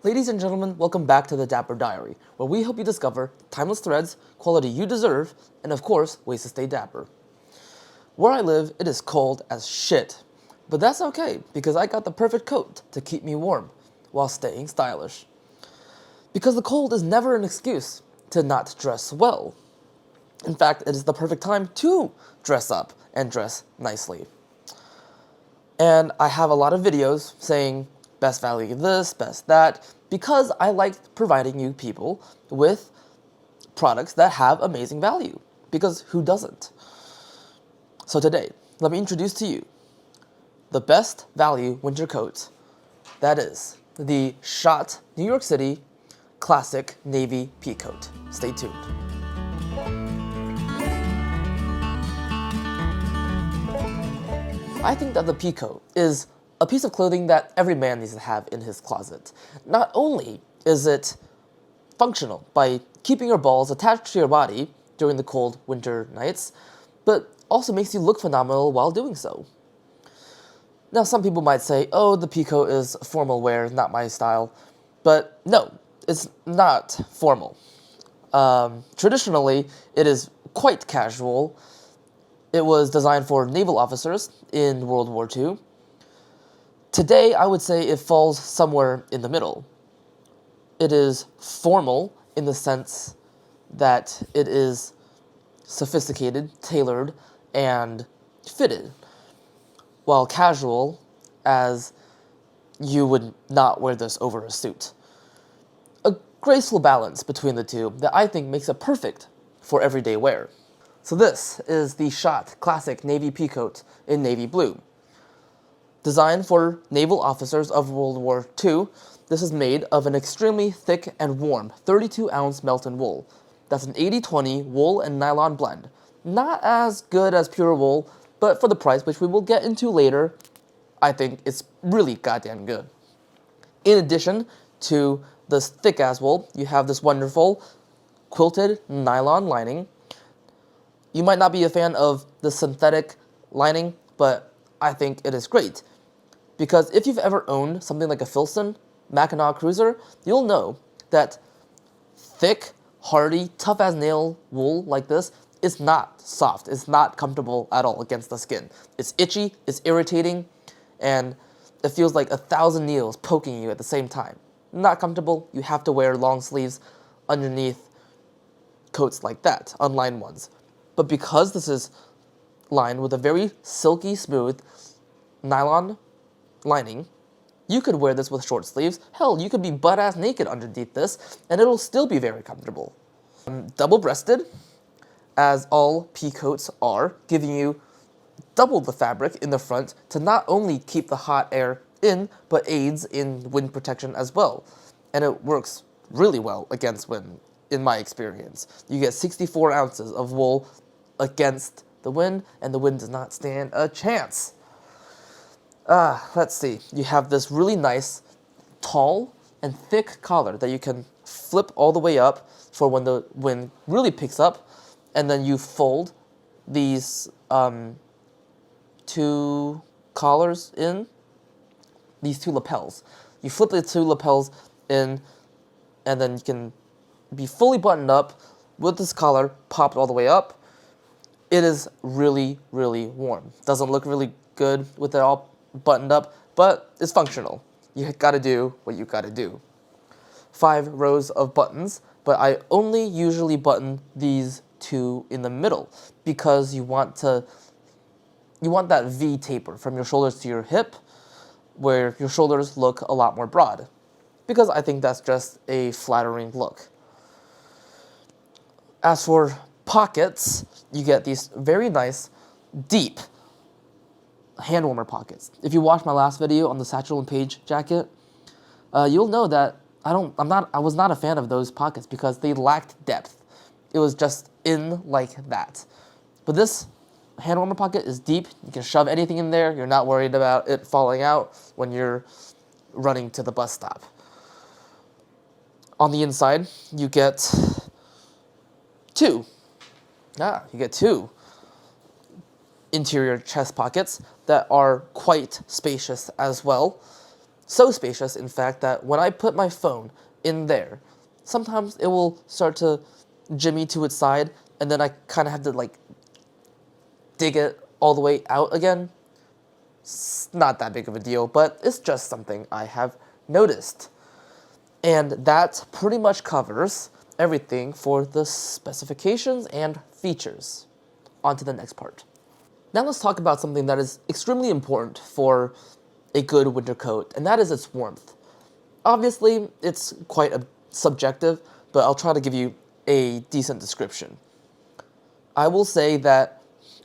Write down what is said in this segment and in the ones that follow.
Ladies and gentlemen, welcome back to the Dapper Diary, where we help you discover timeless threads, quality you deserve, and of course, ways to stay dapper. Where I live, it is cold as shit, but that's okay because I got the perfect coat to keep me warm while staying stylish. Because the cold is never an excuse to not dress well. In fact, it is the perfect time to dress up and dress nicely. And I have a lot of videos saying best value this, best that, because I like providing you people with products that have amazing value, because who doesn't? So today, let me introduce to you the best value winter coat. That is the Schott New York City Classic Navy Peacoat. Stay tuned. I think that the Peacoat is a piece of clothing that every man needs to have in his closet. Not only is it functional by keeping your balls attached to your body during the cold winter nights, but also makes you look phenomenal while doing so. Now, some people might say, oh, the Peacoat is formal wear, not my style. But no, it's not formal. Traditionally, it is quite casual. It was designed for naval officers in World War II. Today, I would say it falls somewhere in the middle. It is formal in the sense that it is sophisticated, tailored, and fitted, while casual as you would not wear this over a suit. A graceful balance between the two that I think makes it perfect for everyday wear. So this is the Schott Classic Navy Peacoat in navy blue. Designed for naval officers of World War II, this is made of an extremely thick and warm 32-ounce Melton wool. That's an 80-20 wool and nylon blend. Not as good as pure wool, but for the price, which we will get into later, I think it's really goddamn good. In addition to this thick-ass wool, you have this wonderful quilted nylon lining. You might not be a fan of the synthetic lining, but I think it is great. Because if you've ever owned something like a Filson Mackinac Cruiser, you'll know that thick, hardy, tough-as-nail wool like this is not soft. It's not comfortable at all against the skin. It's itchy, it's irritating, and it feels like 1,000 needles poking you at the same time. Not comfortable. You have to wear long sleeves underneath coats like that, unlined ones. But because this is lined with a very silky smooth nylon lining, you could wear this with short sleeves. Hell, you could be butt-ass naked underneath this, and it'll still be very comfortable. Double-breasted, as all Peacoats are, giving you double the fabric in the front to not only keep the hot air in, but aids in wind protection as well. And it works really well against wind, in my experience. You get 64 ounces of wool against the wind, and the wind does not stand a chance. Let's see. You have this really nice, tall and thick collar that you can flip all the way up for when the wind really picks up, and then you fold these two collars in, these two lapels. You flip the two lapels in, and then you can be fully buttoned up with this collar popped all the way up. It is really, really warm. Doesn't look really good with it all buttoned up, but it's functional. You gotta do what you gotta do. 5 rows of buttons, but I only usually button these 2 in the middle because you want that V taper from your shoulders to your hip, where your shoulders look a lot more broad, because I think that's just a flattering look. As for pockets, you get these very nice, deep hand warmer pockets. If you watched my last video on the Satchel and Page jacket, you'll know that I was not a fan of those pockets because they lacked depth. It was just in like that. But this hand warmer pocket is deep. You can shove anything in there. You're not worried about it falling out when you're running to the bus stop. On the inside, you get two interior chest pockets that are quite spacious as well. So spacious, in fact, that when I put my phone in there, sometimes it will start to jimmy to its side, and then I kind of have to like dig it all the way out again. It's not that big of a deal, but it's just something I have noticed. And that pretty much covers everything for the specifications and features. On to the next part. Now let's talk about something that is extremely important for a good winter coat, and that is its warmth. Obviously, it's quite subjective, but I'll try to give you a decent description. I will say that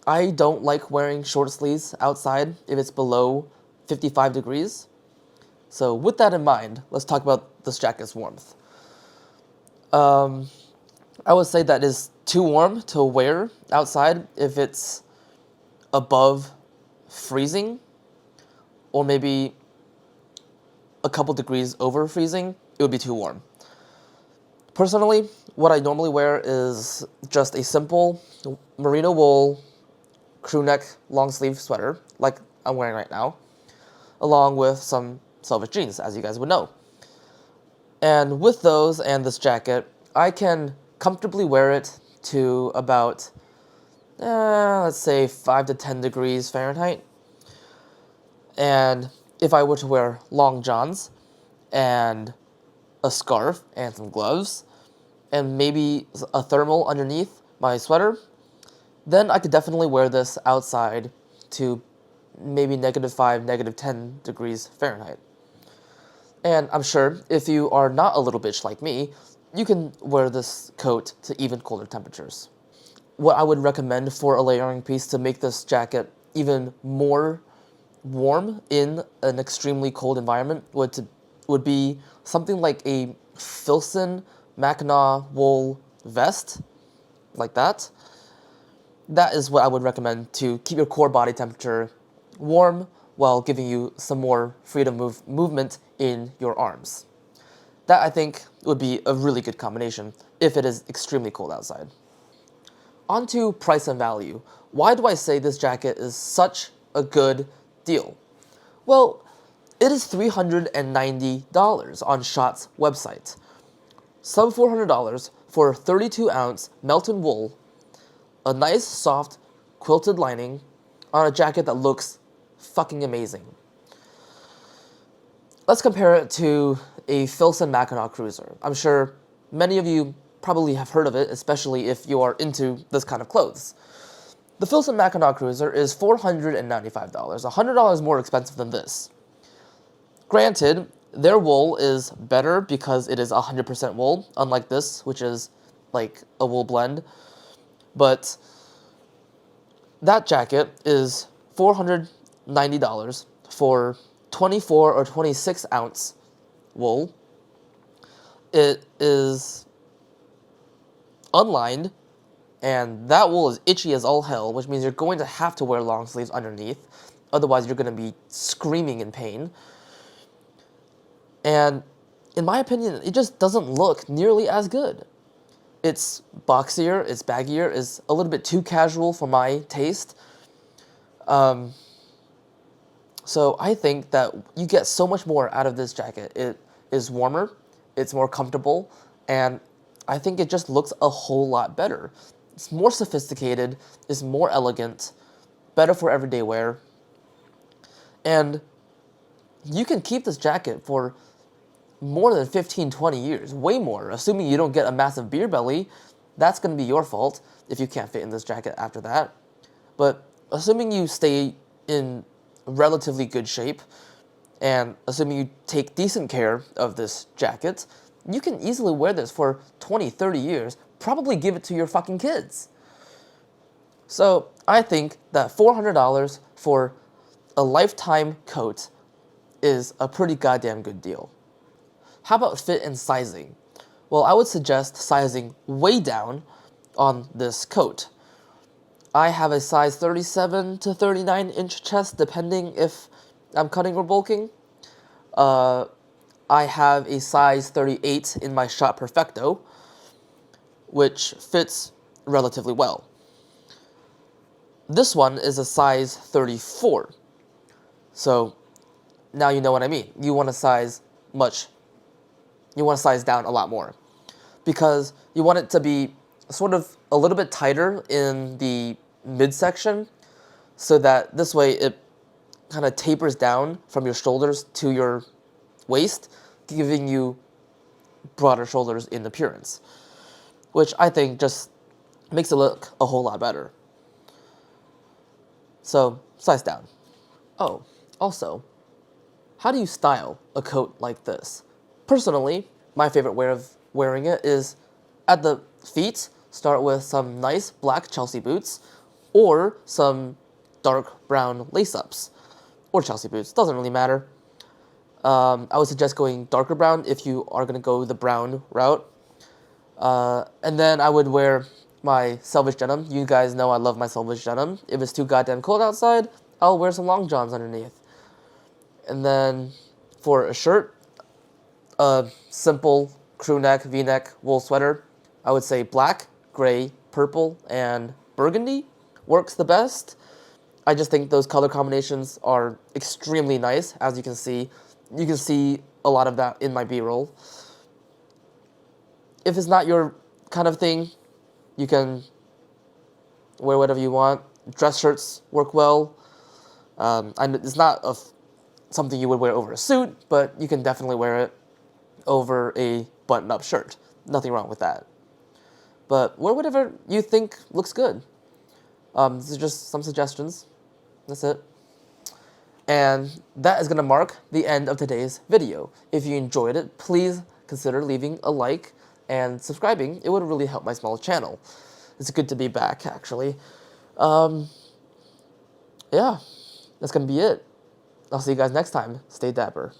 I don't like wearing short sleeves outside if it's below 55 degrees. So with that in mind, let's talk about this jacket's warmth. I would say that is too warm to wear outside if it's above freezing, or maybe a couple degrees over freezing, it would be too warm. Personally, what I normally wear is just a simple merino wool crew neck long sleeve sweater, like I'm wearing right now, along with some selvage jeans, as you guys would know. And with those and this jacket, I can comfortably wear it to about, let's say 5 to 10 degrees Fahrenheit. And if I were to wear long johns and a scarf and some gloves and maybe a thermal underneath my sweater, then I could definitely wear this outside to maybe -5, -10 degrees Fahrenheit. And I'm sure if you are not a little bitch like me, you can wear this coat to even colder temperatures. What I would recommend for a layering piece to make this jacket even more warm in an extremely cold environment would be something like a Filson Mackinaw wool vest, like that. That is what I would recommend to keep your core body temperature warm while giving you some more freedom movement in your arms. That, I think, would be a really good combination if it is extremely cold outside. On to price and value. Why do I say this jacket is such a good deal? Well, it is $390 on Schott's website. Sub $400 for 32-ounce Melton wool, a nice soft quilted lining on a jacket that looks fucking amazing. Let's compare it to a Filson Mackinaw cruiser. I'm sure many of you probably have heard of it, especially if you are into this kind of clothes. The Filson Mackinaw cruiser is $495, $100 more expensive than this. Granted, their wool is better because it is 100% wool, unlike this, which is like a wool blend. But that jacket is $490 for 24 or 26 ounce wool. It is unlined, and that wool is itchy as all hell, which means you're going to have to wear long sleeves underneath. Otherwise, you're going to be screaming in pain. And in my opinion, it just doesn't look nearly as good. It's boxier, it's baggier, it's a little bit too casual for my taste. So I think that you get so much more out of this jacket. It is warmer, it's more comfortable, and I think it just looks a whole lot better. It's more sophisticated, it's more elegant, better for everyday wear. And you can keep this jacket for more than 15, 20 years, way more, assuming you don't get a massive beer belly. That's going to be your fault if you can't fit in this jacket after that. But assuming you stay in relatively good shape, and assuming you take decent care of this jacket, you can easily wear this for 20, 30 years, probably give it to your fucking kids. So I think that $400 for a lifetime coat is a pretty goddamn good deal. How about fit and sizing? Well, I would suggest sizing way down on this coat. I have a size 37 to 39 inch chest, depending if I'm cutting or bulking. I have a size 38 in my Schott Perfecto, which fits relatively well. This one is a size 34. So now you know what I mean. You want to size down a lot more, because you want it to be sort of a little bit tighter in the midsection, so that this way it kind of tapers down from your shoulders to your waist, giving you broader shoulders in appearance, which I think just makes it look a whole lot better. So, size down. Oh, also, how do you style a coat like this? Personally, my favorite way of wearing it is at the feet, start with some nice black Chelsea boots, or some dark brown lace-ups, or Chelsea boots, doesn't really matter. I would suggest going darker brown if you are going to go the brown route. And then I would wear my selvage denim. You guys know I love my selvage denim. If it's too goddamn cold outside, I'll wear some long johns underneath. And then for a shirt, a simple crew neck, V-neck, wool sweater, I would say black, gray, purple, and burgundy works the best. I just think those color combinations are extremely nice, as you can see. You can see a lot of that in my B-roll. If it's not your kind of thing, you can wear whatever you want. Dress shirts work well. It's not something you would wear over a suit, but you can definitely wear it over a button-up shirt. Nothing wrong with that. But wear whatever you think looks good. This is just some suggestions. That's it. And that is going to mark the end of today's video. If you enjoyed it, please consider leaving a like and subscribing. It would really help my small channel. It's good to be back, actually. Yeah, that's going to be it. I'll see you guys next time. Stay dapper.